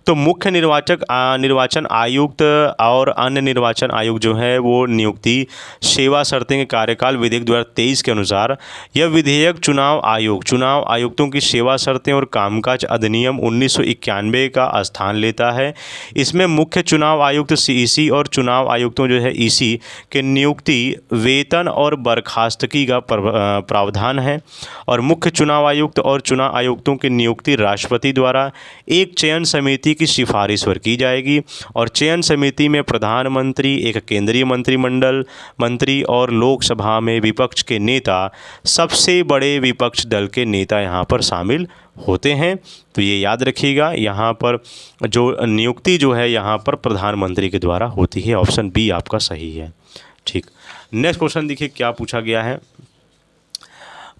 तो मुख्य निर्वाचन आयुक्त और अन्य निर्वाचन आयुक्त जो है वो नियुक्ति सेवा शर्तें के कार्यकाल विधेयक 2023 के अनुसार यह विधेयक चुनाव आयुक्तों की सेवा शर्तें और कामकाज अधिनियम 1991 का स्थान लेता है। इसमें मुख्य चुनाव आयुक्त सीईसी और चुनाव आयुक्तों जो है ईसी के नियुक्ति वेतन और बर्खास्तगी का प्रावधान है और मुख्य चुनाव आयुक्त और चुनाव आयुक्तों की नियुक्ति राष्ट्रपति द्वारा एक चयन समिति की सिफारिश पर की जाएगी और चयन समिति में प्रधानमंत्री, एक केंद्रीय मंत्रिमंडल मंत्री और लोकसभा में विपक्ष के नेता, सबसे बड़े विपक्ष दल के नेता यहाँ पर शामिल होते हैं। तो ये याद रखिएगा, यहाँ पर जो नियुक्ति जो है यहाँ पर प्रधानमंत्री के द्वारा होती है। ऑप्शन बी आपका सही है। ठीक, नेक्स्ट क्वेश्चन देखिए क्या पूछा गया है।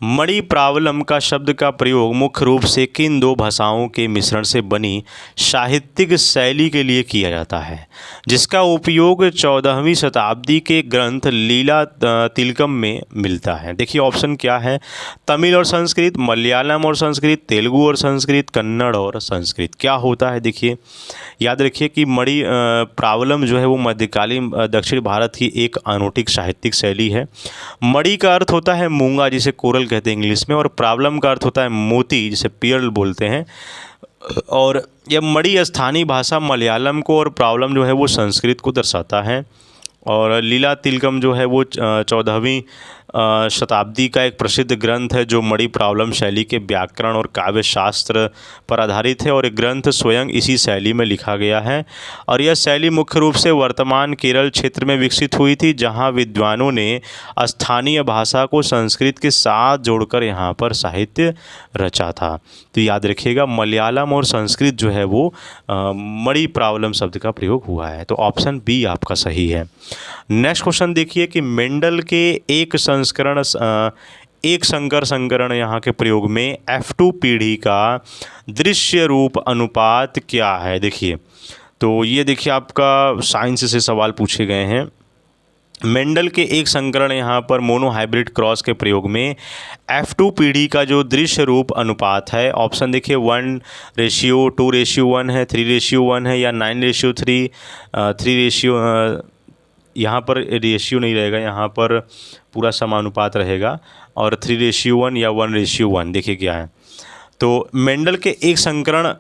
मणि प्रावलम का शब्द का प्रयोग मुख्य रूप से किन दो भाषाओं के मिश्रण से बनी साहित्यिक शैली के लिए किया जाता है, जिसका उपयोग 14वीं शताब्दी के ग्रंथ लीला तिलकम में मिलता है? देखिए ऑप्शन क्या है, तमिल और संस्कृत, मलयालम और संस्कृत, तेलुगु और संस्कृत, कन्नड़ और संस्कृत। क्या होता है देखिए, याद रखिए कि मणि प्रावलम जो है वो मध्यकालीन दक्षिण भारत की एक अनोखी साहित्यिक शैली है। मणि का अर्थ होता है मूंगा, जिसे कोरल कहते हैं इंग्लिश में, और प्रावलम का अर्थ होता है मोती, जिसे पियर्ल बोलते हैं। और यह मणि स्थानीय भाषा मलयालम को और प्रावलम जो है वो संस्कृत को दर्शाता है। और लीला तिलकम जो है वो 14वीं शताब्दी का एक प्रसिद्ध ग्रंथ है जो मणि प्रावलम शैली के व्याकरण और काव्य शास्त्र पर आधारित है और एक ग्रंथ स्वयं इसी शैली में लिखा गया है। और यह शैली मुख्य रूप से वर्तमान केरल क्षेत्र में विकसित हुई थी, जहां विद्वानों ने स्थानीय भाषा को संस्कृत के साथ जोड़कर यहाँ पर साहित्य रचा था। तो याद रखिएगा मलयालम और संस्कृत जो है वो मणि प्रावलम शब्द का प्रयोग हुआ है। तो ऑप्शन बी आपका सही है। नेक्स्ट क्वेश्चन देखिए कि मेंडल के एक संकर संकरण यहाँ के प्रयोग में F2 पीढ़ी का दृश्य रूप अनुपात क्या है? देखिए तो ये देखिए आपका साइंस से सवाल पूछे गए हैं। मेंडल के एक संकरण यहाँ पर मोनो हाइब्रिड क्रॉस के प्रयोग में F2 पीढ़ी का जो दृश्य रूप अनुपात है, ऑप्शन देखिए 1:2:1 है, 3:1 है, या 9:3, 3 यहाँ पर रेशियो नहीं रहेगा, यहाँ पर पूरा समानुपात रहेगा, और 3:1 या 1:1। देखिए क्या है, तो मेंडल के एक संकरण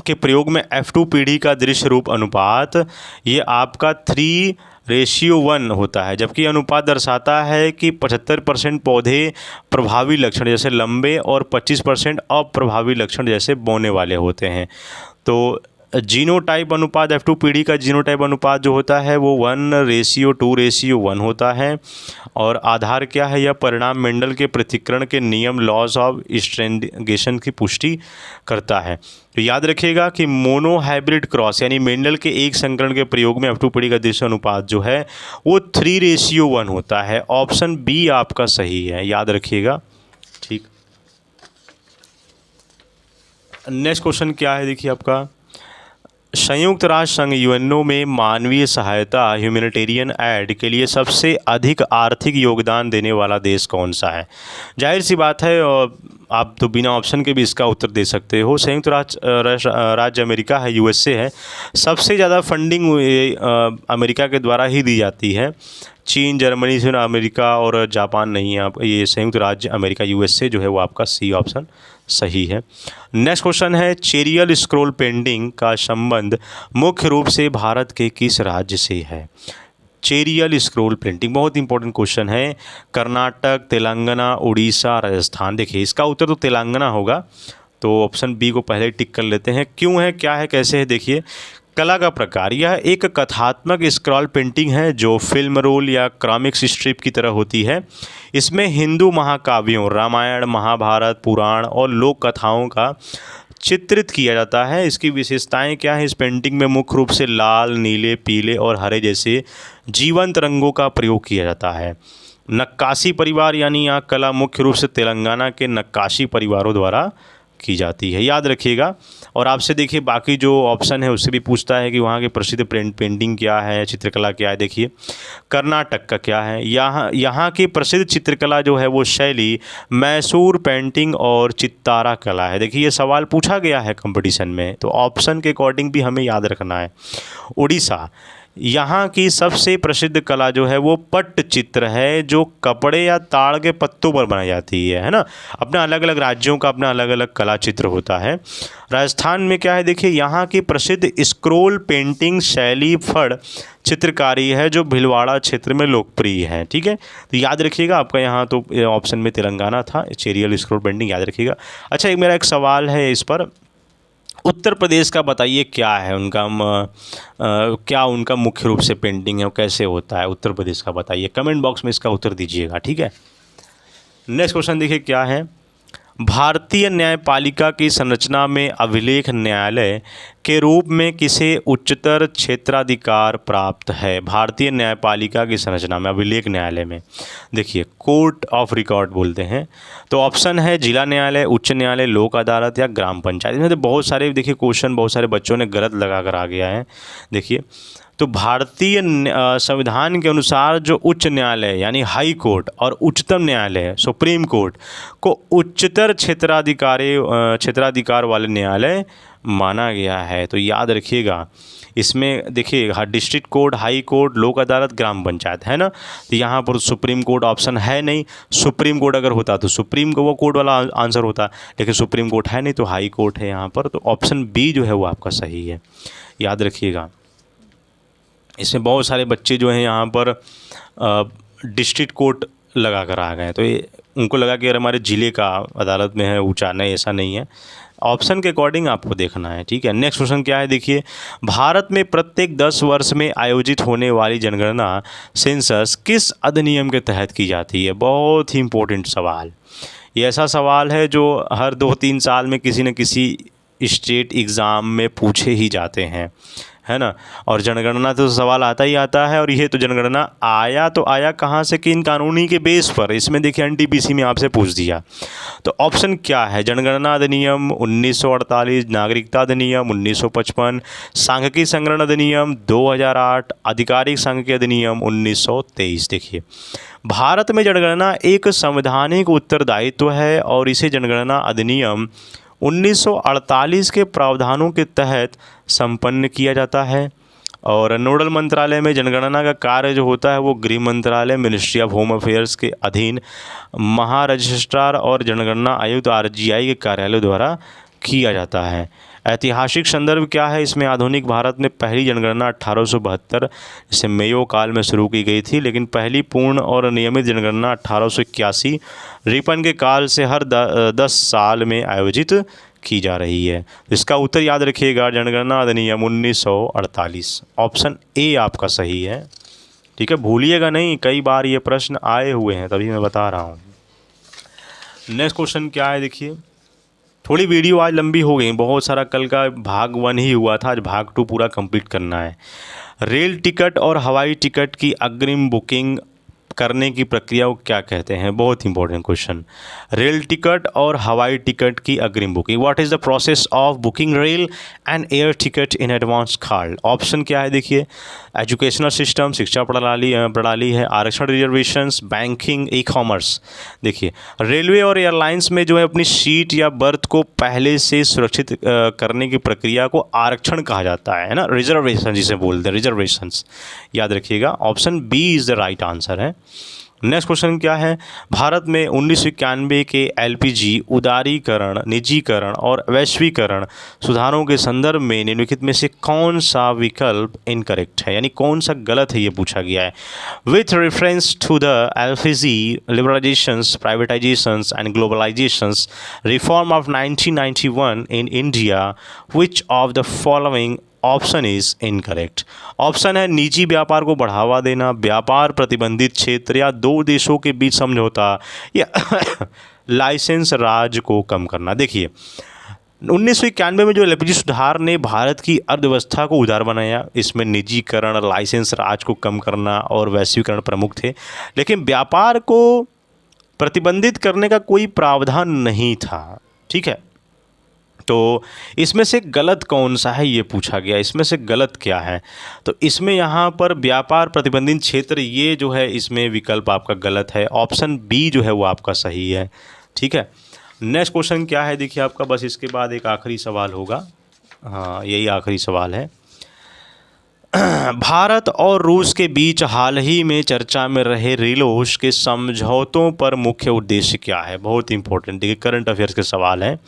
के प्रयोग में F2 पीढ़ी का दृश्य रूप अनुपात ये आपका 3:1 होता है, जबकि अनुपात दर्शाता है कि 75% पौधे प्रभावी लक्षण जैसे लंबे और 25% अप्रभावी लक्षण जैसे बौने वाले होते हैं। तो जीनोटाइप अनुपात, F2 पीढ़ी का जीनोटाइप अनुपात जो होता है वो 1:2:1 होता है। और आधार क्या है, यह परिणाम मेंडल के पृथक्करण के नियम लॉज ऑफ स्ट्रैटिफिकेशन की पुष्टि करता है। तो याद रखिएगा कि मोनो हाइब्रिड क्रॉस यानी मेंडल के एक संकरण के प्रयोग में F2 पीढ़ी का दृश्य अनुपात जो है वो 3:1 होता है। ऑप्शन बी आपका सही है, याद रखिएगा। ठीक, नेक्स्ट क्वेश्चन क्या है देखिए आपका, संयुक्त राष्ट्र संघ यूएनओ में मानवीय सहायता ह्यूमैनिटेरियन एड के लिए सबसे अधिक आर्थिक योगदान देने वाला देश कौन सा है? जाहिर सी बात है और आप तो बिना ऑप्शन के भी इसका उत्तर दे सकते हो। संयुक्त राज्य अमेरिका है, यूएसए है। सबसे ज़्यादा फंडिंग अमेरिका के द्वारा ही दी जाती है। चीन, जर्मनी से अमेरिका और जापान नहीं है। आप ये संयुक्त राज्य अमेरिका यूएसए जो है वो आपका सी ऑप्शन सही है। नेक्स्ट क्वेश्चन है, चेरियल स्क्रॉल पेंटिंग का संबंध मुख्य रूप से भारत के किस राज्य से है? चेरियल स्क्रॉल पेंटिंग बहुत इंपॉर्टेंट क्वेश्चन है। कर्नाटक, तेलंगाना, उड़ीसा, राजस्थान। देखिए इसका उत्तर तो तेलंगाना होगा, तो ऑप्शन बी को पहले टिक कर लेते हैं। क्यों है, क्या है, कैसे है? देखिए कला का प्रकार, यह एक कथात्मक स्क्रॉल पेंटिंग है जो फिल्म रोल या कॉमिक्स स्ट्रिप की तरह होती है। इसमें हिंदू महाकाव्यों, रामायण, महाभारत, पुराण और लोक कथाओं का चित्रित किया जाता है। इसकी विशेषताएं क्या है? इस पेंटिंग में मुख्य रूप से लाल, नीले, पीले और हरे जैसे जीवंत रंगों का प्रयोग किया जाता है। नक्काशी परिवार यानी यह कला मुख्य रूप से तेलंगाना के नक्काशी परिवारों द्वारा की जाती है, याद रखिएगा। और आपसे देखिए बाकी जो ऑप्शन है उससे भी पूछता है कि वहाँ की प्रसिद्ध पेंटिंग क्या है, चित्रकला क्या है। देखिए कर्नाटक का क्या है, यहाँ की प्रसिद्ध चित्रकला जो है वो शैली मैसूर पेंटिंग और चित्तारा कला है। देखिए ये सवाल पूछा गया है कंपटीशन में, तो ऑप्शन के अकॉर्डिंग भी हमें याद रखना है। उड़ीसा, यहाँ की सबसे प्रसिद्ध कला जो है वो पट्टचित्र है, जो कपड़े या ताड़ के पत्तों पर बनाई जाती है ना। अपना अलग अलग राज्यों का अपना अलग अलग कला चित्र होता है। राजस्थान में क्या है? देखिए यहाँ की प्रसिद्ध स्क्रोल पेंटिंग शैली फड़ चित्रकारी है, जो भीलवाड़ा क्षेत्र में लोकप्रिय है। ठीक है, तो याद रखिएगा आपका यहाँ तो ऑप्शन में तेलंगाना था, चेरियल स्क्रोल पेंटिंग, याद रखिएगा। अच्छा, एक मेरा एक सवाल है इस पर, उत्तर प्रदेश का बताइए क्या है उनका क्या उनका मुख्य रूप से पेंटिंग है, कैसे होता है उत्तर प्रदेश का बताइए, कमेंट बॉक्स में इसका उत्तर दीजिएगा। ठीक है, नेक्स्ट क्वेश्चन देखिए क्या है। भारतीय न्यायपालिका की संरचना में अभिलेख न्यायालय के रूप में किसे उच्चतर क्षेत्राधिकार प्राप्त है? भारतीय न्यायपालिका की संरचना में अभिलेख न्यायालय में देखिए कोर्ट ऑफ रिकॉर्ड बोलते हैं। तो ऑप्शन है जिला न्यायालय, उच्च न्यायालय, लोक अदालत या ग्राम पंचायत। इसमें तो बहुत सारे देखिए क्वेश्चन बहुत सारे बच्चों ने गलत लगा कर आ गया है। देखिए तो भारतीय संविधान के अनुसार जो उच्च न्यायालय यानी हाई कोर्ट और उच्चतम न्यायालय सुप्रीम कोर्ट को उच्चतर क्षेत्राधिकार वाले न्यायालय माना गया है। तो याद रखिएगा इसमें देखिए डिस्ट्रिक्ट कोर्ट, हाई कोर्ट, लोक अदालत, ग्राम पंचायत है ना। तो यहाँ पर सुप्रीम कोर्ट ऑप्शन है नहीं। सुप्रीम कोर्ट अगर होता तो सुप्रीम को वो कोर्ट वाला आंसर होता, लेकिन सुप्रीम कोर्ट है नहीं तो हाई कोर्ट है यहाँ पर। तो ऑप्शन बी जो है वो आपका सही है, याद रखिएगा। इसमें बहुत सारे बच्चे जो हैं यहाँ पर डिस्ट्रिक्ट कोर्ट लगा कर आ गए, तो ये उनको लगा कि यार हमारे ज़िले का अदालत में है ऊँचा, नहीं ऐसा नहीं है। ऑप्शन के अकॉर्डिंग आपको देखना है। ठीक है, नेक्स्ट क्वेश्चन क्या है देखिए। भारत में प्रत्येक 10 वर्ष में आयोजित होने वाली जनगणना सेंसस किस अधिनियम के तहत की जाती है? बहुत ही इंपॉर्टेंट सवाल। ये ऐसा सवाल है जो हर 2-3 साल में किसी न किसी स्टेट एग्ज़ाम में पूछे ही जाते हैं, है ना। और जनगणना तो सवाल आता ही आता है, और ये तो जनगणना आया तो आया कहाँ से, कि इन कानूनी के बेस पर। इसमें देखिए एनटीपीसी में आपसे पूछ दिया। तो ऑप्शन क्या है? जनगणना अधिनियम 1948, नागरिकता अधिनियम 1955, सांख्यिकी संग्रहण अधिनियम 2008, आधिकारिक सांख्यिकी अधिनियम 1923। देखिए भारत में जनगणना एक संवैधानिक उत्तरदायित्व है और इसे जनगणना अधिनियम 1948 के प्रावधानों के तहत संपन्न किया जाता है। और नोडल मंत्रालय में जनगणना का कार्य जो होता है वो गृह मंत्रालय, मिनिस्ट्री ऑफ होम अफेयर्स के अधीन महारजिस्ट्रार और जनगणना आयुक्त आरजीआई के कार्यालय द्वारा किया जाता है। ऐतिहासिक संदर्भ क्या है इसमें? आधुनिक भारत में पहली जनगणना 1872 से मेयो काल में शुरू की गई थी, लेकिन पहली पूर्ण और नियमित जनगणना 1881 रिपन के काल से हर 10 साल में आयोजित की जा रही है। इसका उत्तर याद रखिएगा, जनगणना अधिनियम 1948। ऑप्शन ए आपका सही है। ठीक है, भूलिएगा नहीं, कई बार ये प्रश्न आए हुए हैं तभी मैं बता रहा हूँ। नेक्स्ट क्वेश्चन क्या है देखिए। थोड़ी वीडियो आज लंबी हो गई, बहुत सारा कल का भाग 1 ही हुआ था, आज भाग 2 पूरा कंप्लीट करना है। रेल टिकट और हवाई टिकट की अग्रिम बुकिंग करने की प्रक्रिया को क्या कहते हैं? बहुत इंपॉर्टेंट क्वेश्चन। रेल टिकट और हवाई टिकट की अग्रिम booking, what is the process of booking rail and air ticket in advance called? Option क्या है देखिए। एजुकेशनल सिस्टम, शिक्षा प्रणाली है, आरक्षण, रिजर्वेशंस, बैंकिंग, ई कॉमर्स। देखिए रेलवे और एयरलाइंस में जो है अपनी सीट या बर्थ को पहले से सुरक्षित करने की प्रक्रिया को आरक्षण कहा जाता है ना, रिजर्वेशन जिसे बोलते हैं, रिजर्वेशंस, याद रखिएगा। Option B is the right answer है। नेक्स्ट क्वेश्चन क्या है। भारत में 1991 के एलपीजी उदारीकरण, निजीकरण और वैश्वीकरण सुधारों के संदर्भ में निम्नलिखित में से कौन सा विकल्प इनकरेक्ट है, यानी कौन सा गलत है, ये पूछा गया है। With reference to the LPG liberalisations, privatisations and globalisations reform of 1991 in India, which of the following option is incorrect. Option है निजी व्यापार को बढ़ावा देना, व्यापार प्रतिबंधित क्षेत्र, या दो देशों के बीच समझौता, या लाइसेंस राज को कम करना। देखिए 1991 में जो एलपीजी सुधार ने भारत की अर्थव्यवस्था को उदार बनाया, इसमें निजीकरण, लाइसेंस राज को कम करना और वैश्वीकरण प्रमुख थे, लेकिन व्यापार को प्रतिबंधित करने का कोई प्रावधान नहीं था। ठीक है, तो इसमें से गलत कौन सा है ये पूछा गया, इसमें से गलत क्या है? तो इसमें यहाँ पर व्यापार प्रतिबंधित क्षेत्र, ये जो है इसमें विकल्प आपका गलत है, ऑप्शन बी जो है वो आपका सही है। ठीक है, नेक्स्ट क्वेश्चन क्या है देखिए आपका, बस इसके बाद एक आखिरी सवाल होगा। हाँ, यही आखिरी सवाल है। भारत और रूस के बीच हाल ही में चर्चा में रहे रिलोस के समझौतों पर मुख्य उद्देश्य क्या है? बहुत इंपॉर्टेंट, देखिए करंट अफेयर्स के सवाल हैं।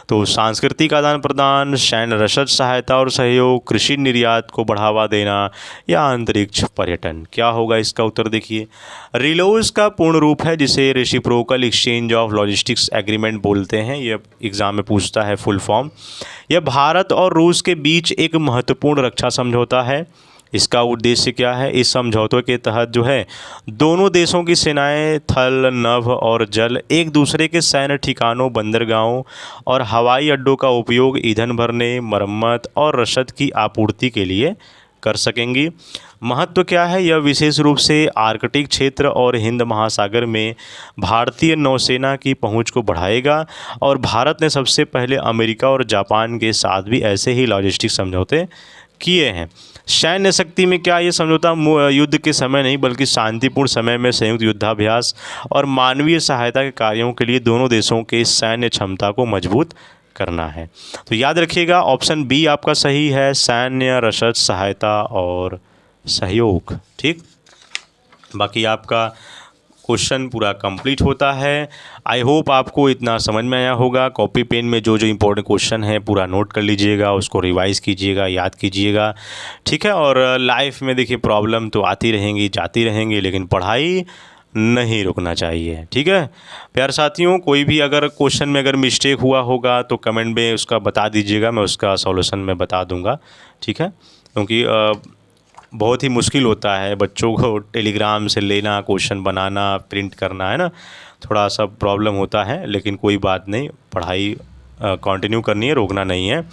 तो सांस्कृतिक आदान प्रदान, सैन्य रसद सहायता और सहयोग, कृषि निर्यात को बढ़ावा देना, या अंतरिक्ष पर्यटन। क्या होगा इसका उत्तर? देखिए रिलोस का पूर्ण रूप है जिसे reciprocal exchange of logistics agreement बोलते हैं, यह एग्जाम में पूछता है फुल फॉर्म। यह भारत और रूस के बीच एक महत्वपूर्ण रक्षा समझौता है। इसका उद्देश्य क्या है? इस समझौते के तहत जो है दोनों देशों की सेनाएं थल, नभ और जल एक दूसरे के सैन्य ठिकानों, बंदरगाहों और हवाई अड्डों का उपयोग ईंधन भरने, मरम्मत और रसद की आपूर्ति के लिए कर सकेंगी। महत्व क्या है? यह विशेष रूप से आर्कटिक क्षेत्र और हिंद महासागर में भारतीय नौसेना की पहुंच को बढ़ाएगा, और भारत ने सबसे पहले अमेरिका और जापान के साथ भी ऐसे ही लॉजिस्टिक समझौते किए हैं। सैन्य शक्ति में क्या ये समझौता युद्ध के समय नहीं बल्कि शांतिपूर्ण समय में संयुक्त युद्धाभ्यास और मानवीय सहायता के कार्यों के लिए दोनों देशों के सैन्य क्षमता को मजबूत करना है। तो याद रखिएगा ऑप्शन बी आपका सही है, सैन्य रसद सहायता और सहयोग। ठीक, बाकी आपका क्वेश्चन पूरा कंप्लीट होता है। आई होप आपको इतना समझ में आया होगा। कॉपी पेन में जो जो इम्पोर्टेंट क्वेश्चन है पूरा नोट कर लीजिएगा, उसको रिवाइज़ कीजिएगा, याद कीजिएगा। ठीक है, और लाइफ में देखिए प्रॉब्लम तो आती रहेंगी, जाती रहेंगी, लेकिन पढ़ाई नहीं रुकना चाहिए। ठीक है प्यारे साथियों, कोई भी अगर क्वेश्चन में अगर मिस्टेक हुआ होगा तो कमेंट में उसका बता दीजिएगा, मैं उसका सॉल्यूशन में बता दूंगा। ठीक है, क्योंकि बहुत ही मुश्किल होता है बच्चों को टेलीग्राम से लेना, क्वेश्चन बनाना, प्रिंट करना, है ना, थोड़ा सा प्रॉब्लम होता है, लेकिन कोई बात नहीं, पढ़ाई कंटिन्यू करनी है, रोकना नहीं है।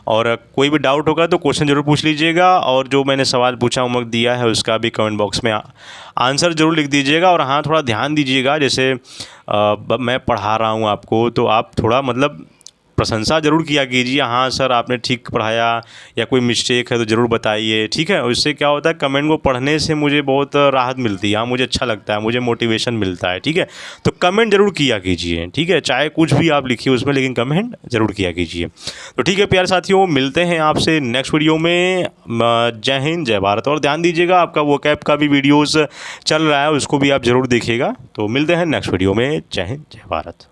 और कोई भी डाउट होगा तो क्वेश्चन ज़रूर पूछ लीजिएगा, और जो मैंने सवाल पूछा होमवर्क दिया है उसका भी कमेंट बॉक्स में आंसर ज़रूर लिख दीजिएगा। और हाँ, थोड़ा ध्यान दीजिएगा, जैसे मैं पढ़ा रहा हूँ आपको तो आप थोड़ा मतलब प्रशंसा ज़रूर किया कीजिए, हाँ सर आपने ठीक पढ़ाया, या कोई मिस्टेक है तो ज़रूर बताइए। ठीक है, उससे क्या होता है, कमेंट को पढ़ने से मुझे बहुत राहत मिलती है, हाँ मुझे अच्छा लगता है, मुझे मोटिवेशन मिलता है। ठीक है, तो कमेंट ज़रूर किया कीजिए। ठीक है, चाहे कुछ भी आप लिखिए उसमें, लेकिन कमेंट ज़रूर किया कीजिए। तो ठीक है प्यारे साथियों, मिलते हैं आपसे नेक्स्ट वीडियो में। जय हिंद, जय भारत। और ध्यान दीजिएगा आपका वोकैब का भी वीडियोज़ चल रहा है, उसको भी आप ज़रूर देखिएगा। तो मिलते हैं नेक्स्ट वीडियो में। जय हिंद, जय भारत।